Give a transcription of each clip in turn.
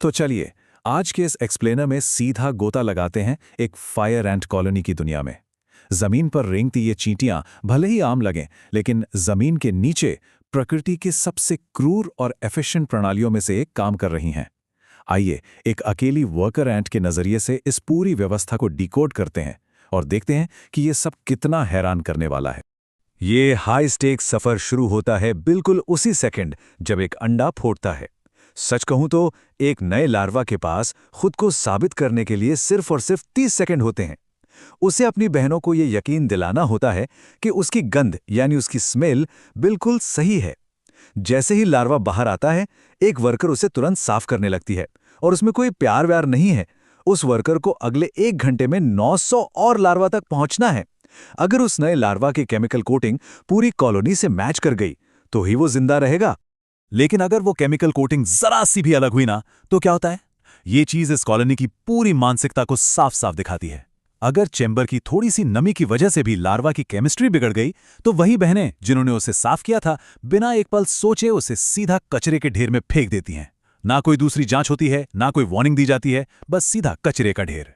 तो चलिए आज के इस एक्सप्लेनर में सीधा गोता लगाते हैं एक फायर एंट कॉलोनी की दुनिया में। जमीन पर रेंगती ये चींटियां भले ही आम लगें, लेकिन जमीन के नीचे प्रकृति की सबसे क्रूर और एफिशिएंट प्रणालियों में से एक काम कर रही हैं। आइए एक अकेली वर्कर एंट के नजरिए से इस पूरी व्यवस्था को डिकोड करते हैं और देखते हैं कि ये सब कितना हैरान करने वाला है। ये हाई स्टेक सफर शुरू होता है बिल्कुल उसी सेकंड जब एक अंडा फूटता है। सच कहूं तो एक नए लार्वा के पास खुद को साबित करने के लिए सिर्फ और सिर्फ 30 सेकंड होते हैं। उसे अपनी बहनों को यह यकीन दिलाना होता है कि उसकी गंध यानी उसकी स्मेल बिल्कुल सही है। जैसे ही लार्वा बाहर आता है, एक वर्कर उसे तुरंत साफ करने लगती है और उसमें कोई प्यार व्यार नहीं है। उस वर्कर को अगले 1 घंटे में 900 और लार्वा तक पहुंचना है। अगर उस नए लार्वा की केमिकल कोटिंग पूरी कॉलोनी से मैच कर गई तो ही वो जिंदा रहेगा। लेकिन अगर वो केमिकल कोटिंग जरा सी भी अलग हुई ना, तो क्या होता है? ये चीज इस कॉलोनी की पूरी मानसिकता को साफ साफ दिखाती है। अगर चेंबर की थोड़ी सी नमी की वजह से भी लार्वा की केमिस्ट्री बिगड़ गई, तो वही बहनें जिन्होंने उसे साफ किया था, बिना एक पल सोचे उसे सीधा कचरे के ढेर में फेंक देती हैं। ना कोई दूसरी जांच होती है, ना कोई वार्निंग दी जाती है, बस सीधा कचरे का ढेर।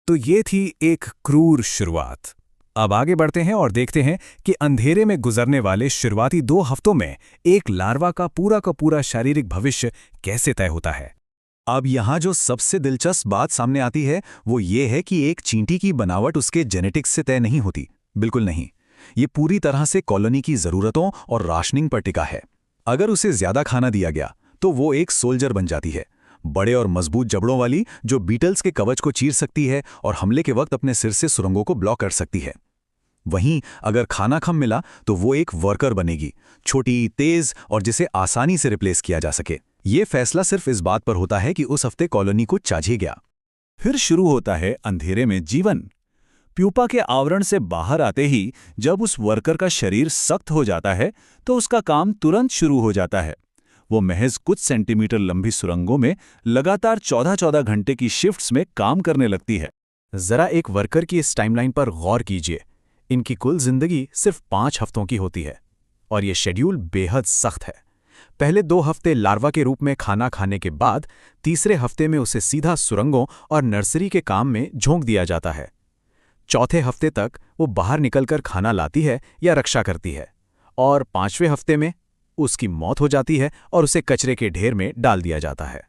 तो ये थी एक क्रूर शुरुआत। अब आगे बढ़ते हैं और देखते हैं कि अंधेरे में गुजरने वाले शुरुआती 2 हफ्तों में एक लार्वा का पूरा शारीरिक भविष्य कैसे तय होता है। अब यहाँ जो सबसे दिलचस्प बात सामने आती है वो ये है कि एक चींटी की बनावट उसके जेनेटिक्स से तय नहीं होती। बिल्कुल नहीं। ये पूरी तरह से कॉलोनी की ज़रूरतों और राशनिंग पर टिका है। अगर उसे ज़्यादा खाना दिया गया तो वो एक सोल्जर बन जाती है, बड़े और मजबूत जबड़ों वाली, जो बीटल्स के कवच को चीर सकती है और हमले के वक्त अपने सिर से सुरंगों को ब्लॉक कर सकती है। वहीं अगर खाना कम मिला तो वो एक वर्कर बनेगी, छोटी, तेज और जिसे आसानी से रिप्लेस किया जा सके। ये फैसला सिर्फ इस बात पर होता है कि उस हफ्ते कॉलोनी को चाहे गया। फिर शुरू होता है अंधेरे में जीवन। प्यूपा के आवरण से बाहर आते ही जब उस वर्कर का शरीर सख्त हो जाता है तो उसका काम तुरंत शुरू हो जाता है। वो महज कुछ सेंटीमीटर लंबी सुरंगों में लगातार 14-14 घंटे की शिफ्ट्स में काम करने लगती है। जरा एक वर्कर की इस टाइमलाइन पर गौर कीजिए। इनकी कुल जिंदगी सिर्फ 5 हफ्तों की होती है और ये शेड्यूल बेहद सख्त है। पहले 2 हफ्ते लार्वा के रूप में खाना खाने के बाद तीसरे हफ्ते में उसे सीधा सुरंगों और नर्सरी के काम में झोंक दिया जाता है। चौथे हफ्ते तक वो बाहर निकलकर खाना लाती है या रक्षा करती है और 5वें हफ्ते में उसकी मौत हो जाती है और उसे कचरे के ढेर में डाल दिया जाता है।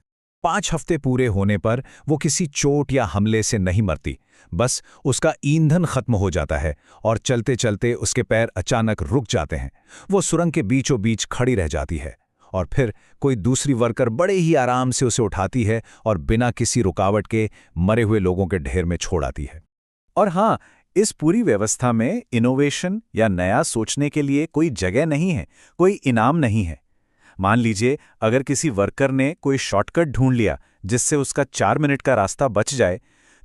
5 हफ्ते पूरे होने पर वो किसी चोट या हमले से नहीं मरती, बस उसका ईंधन खत्म हो जाता है और चलते चलते उसके पैर अचानक रुक जाते हैं। वो सुरंग के बीचों बीच खड़ी रह जाती है और फिर कोई दूसरी वर्कर बड़े ही आराम से उसे उठाती है और बिना किसी रुकावट के मरे हुए लोगों के ढेर में छोड़ आती है। और हाँ, इस पूरी व्यवस्था में इनोवेशन या नया सोचने के लिए कोई जगह नहीं है, कोई इनाम नहीं है। मान लीजिए अगर किसी वर्कर ने कोई शॉर्टकट ढूंढ लिया जिससे उसका 4 मिनट का रास्ता बच जाए,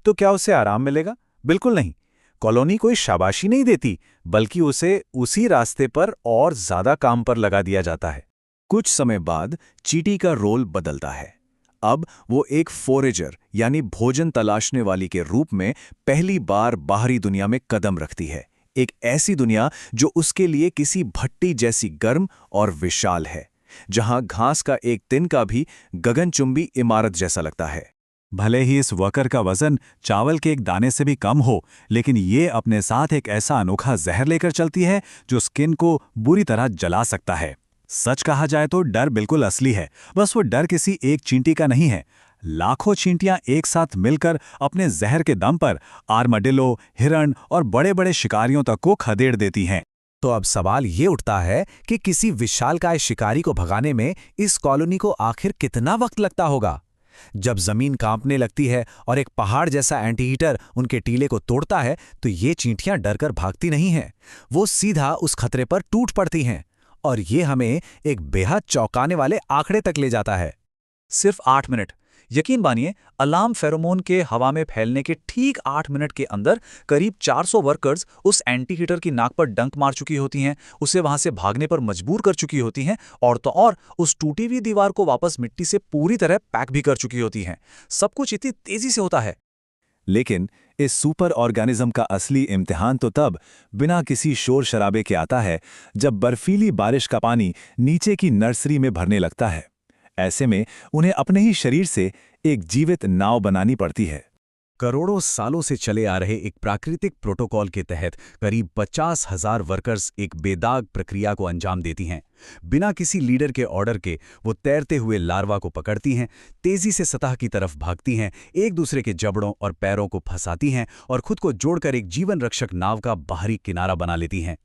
तो क्या उसे आराम मिलेगा? बिल्कुल नहीं। कॉलोनी कोई शाबाशी नहीं देती, बल्कि उसे उसी रास्ते पर और ज्यादा काम पर लगा दिया जाता है। कुछ समय बाद चींटी का रोल बदलता है। अब वो एक फोरेजर यानी भोजन तलाशने वाली के रूप में पहली बार बाहरी दुनिया में कदम रखती है। एक ऐसी दुनिया जो उसके लिए किसी भट्टी जैसी गर्म और विशाल है, जहां घास का एक तिनका भी गगनचुंबी इमारत जैसा लगता है। भले ही इस वर्कर का वजन चावल के एक दाने से भी कम हो, लेकिन ये अपने साथ एक ऐसा अनोखा जहर लेकर चलती है जो स्किन को बुरी तरह जला सकता है। सच कहा जाए तो डर बिल्कुल असली है, बस वो डर किसी एक चींटी का नहीं है। लाखों चींटियां एक साथ मिलकर अपने जहर के दम पर आर्माडिलो, हिरण और बड़े बड़े शिकारियों तक को खदेड़ देती हैं। तो अब सवाल ये उठता है कि किसी विशालकाय शिकारी को भगाने में इस कॉलोनी को आखिर कितना वक्त लगता होगा? जब जमीन कांपने लगती है और एक पहाड़ जैसा एंटीहीटर उनके टीले को तोड़ता है, तो ये चींटियां डरकर भागती नहीं हैं। वो सीधा उस खतरे पर टूट पड़ती हैं। और ये हमें एक बेहद चौंकाने वाले आंकड़े तक ले जाता है। सिर्फ 8 मिनट। यकीन मानिए, अलार्म फेरोमोन के हवा में फैलने के ठीक 8 मिनट के अंदर करीब 400 वर्कर्स उस एंटीहीटर की नाक पर डंक मार चुकी होती हैं, उसे वहां से भागने पर मजबूर कर चुकी होती हैं और तो और उस टूटी हुई दीवार को वापस मिट्टी से पूरी तरह पैक भी कर चुकी होती हैं। सब कुछ इतनी तेजी से होता है। लेकिन इस सुपर ऑर्गेनिज्म का असली इम्तिहान तो तब बिना किसी शोर शराबे के आता है जब बर्फीली बारिश का पानी नीचे की नर्सरी में भरने लगता है। ऐसे में उन्हें अपने ही शरीर से एक जीवित नाव बनानी पड़ती है। करोड़ों सालों से चले आ रहे एक प्राकृतिक प्रोटोकॉल के तहत करीब 50,000 वर्कर्स एक बेदाग प्रक्रिया को अंजाम देती हैं। बिना किसी लीडर के ऑर्डर के वो तैरते हुए लार्वा को पकड़ती हैं, तेजी से सतह की तरफ भागती हैं, एक दूसरे के जबड़ों और पैरों को फंसाती हैं और खुद को जोड़कर एक जीवन रक्षक नाव का बाहरी किनारा बना लेती हैं।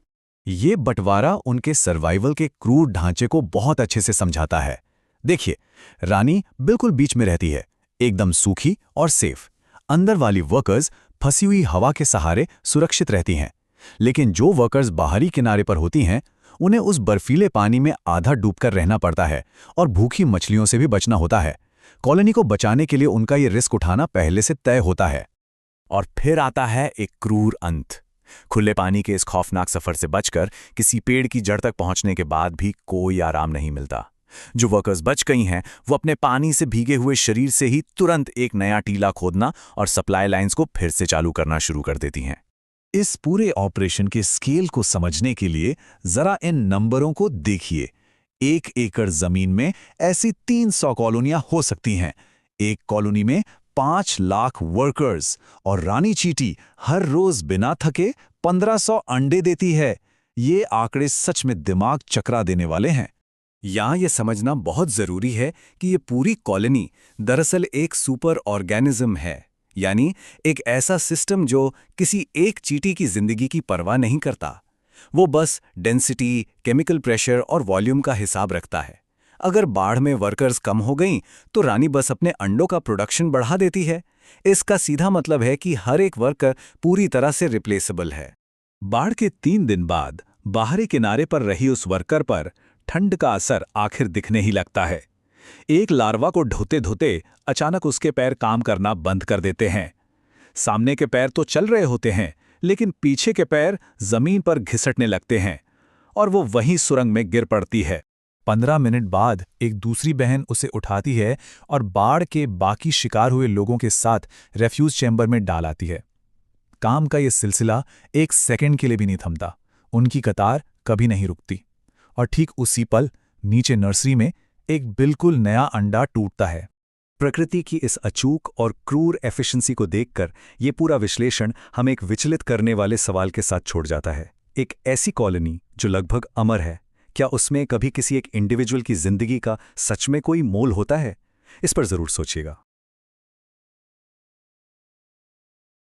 ये बंटवारा उनके सर्वाइवल के क्रूर ढांचे को बहुत अच्छे से समझाता है। देखिए, रानी बिल्कुल बीच में रहती है, एकदम सूखी और सेफ। अंदर वाली वर्कर्स फंसी हुई हवा के सहारे सुरक्षित रहती हैं, लेकिन जो वर्कर्स बाहरी किनारे पर होती हैं, उन्हें उस बर्फीले पानी में आधा डूबकर रहना पड़ता है और भूखी मछलियों से भी बचना होता है। कॉलोनी को बचाने के लिए उनका ये रिस्क उठाना पहले से तय होता है। और फिर आता है एक क्रूर अंत। खुले पानी के इस खौफनाक सफर से बचकर किसी पेड़ की जड़ तक पहुंचने के बाद भी कोई आराम नहीं मिलता। जो वर्कर्स बच गई हैं, वो अपने पानी से भीगे हुए शरीर से ही तुरंत एक नया टीला खोदना और सप्लाई लाइंस को फिर से चालू करना शुरू कर देती हैं। इस पूरे ऑपरेशन के स्केल को समझने के लिए जरा इन नंबरों को देखिए। 1 एकड़ जमीन में ऐसी 300 कॉलोनियां हो सकती हैं। एक कॉलोनी में 5 लाख वर्कर्स, और रानी चींटी हर रोज बिना थके 1500 अंडे देती है। ये आंकड़े सच में दिमाग चकरा देने वाले हैं। यहाँ ये समझना बहुत जरूरी है कि ये पूरी कॉलोनी दरअसल एक सुपर ऑर्गेनिज्म है, यानी एक ऐसा सिस्टम जो किसी एक चींटी की जिंदगी की परवाह नहीं करता। वो बस डेंसिटी, केमिकल प्रेशर और वॉल्यूम का हिसाब रखता है। अगर बाढ़ में वर्कर्स कम हो गईं, तो रानी बस अपने अंडों का प्रोडक्शन बढ़ा देती है। इसका सीधा मतलब है कि हर एक वर्कर पूरी तरह से रिप्लेसेबल है। बाढ़ के 3 दिन बाद बाहरी किनारे पर रही उस वर्कर पर ठंड का असर आखिर दिखने ही लगता है। एक लार्वा को ढोते धोते अचानक उसके पैर काम करना बंद कर देते हैं। सामने के पैर तो चल रहे होते हैं, लेकिन पीछे के पैर जमीन पर घिसटने लगते हैं और वो वहीं सुरंग में गिर पड़ती है। 15 मिनट बाद एक दूसरी बहन उसे उठाती है और बाढ़ के बाकी शिकार हुए लोगों के साथ रेफ्यूज चैम्बर में डाल आती है। काम का ये सिलसिला 1 सेकंड के लिए भी नहीं थमता। उनकी कतार कभी नहीं रुकती। और ठीक उसी पल नीचे नर्सरी में एक बिल्कुल नया अंडा टूटता है। प्रकृति की इस अचूक और क्रूर एफिशिएंसी को देखकर ये पूरा विश्लेषण हमें एक विचलित करने वाले सवाल के साथ छोड़ जाता है। एक ऐसी कॉलोनी जो लगभग अमर है, क्या उसमें कभी किसी एक इंडिविजुअल की जिंदगी का सच में कोई मोल होता है? इस पर जरूर सोचिएगा।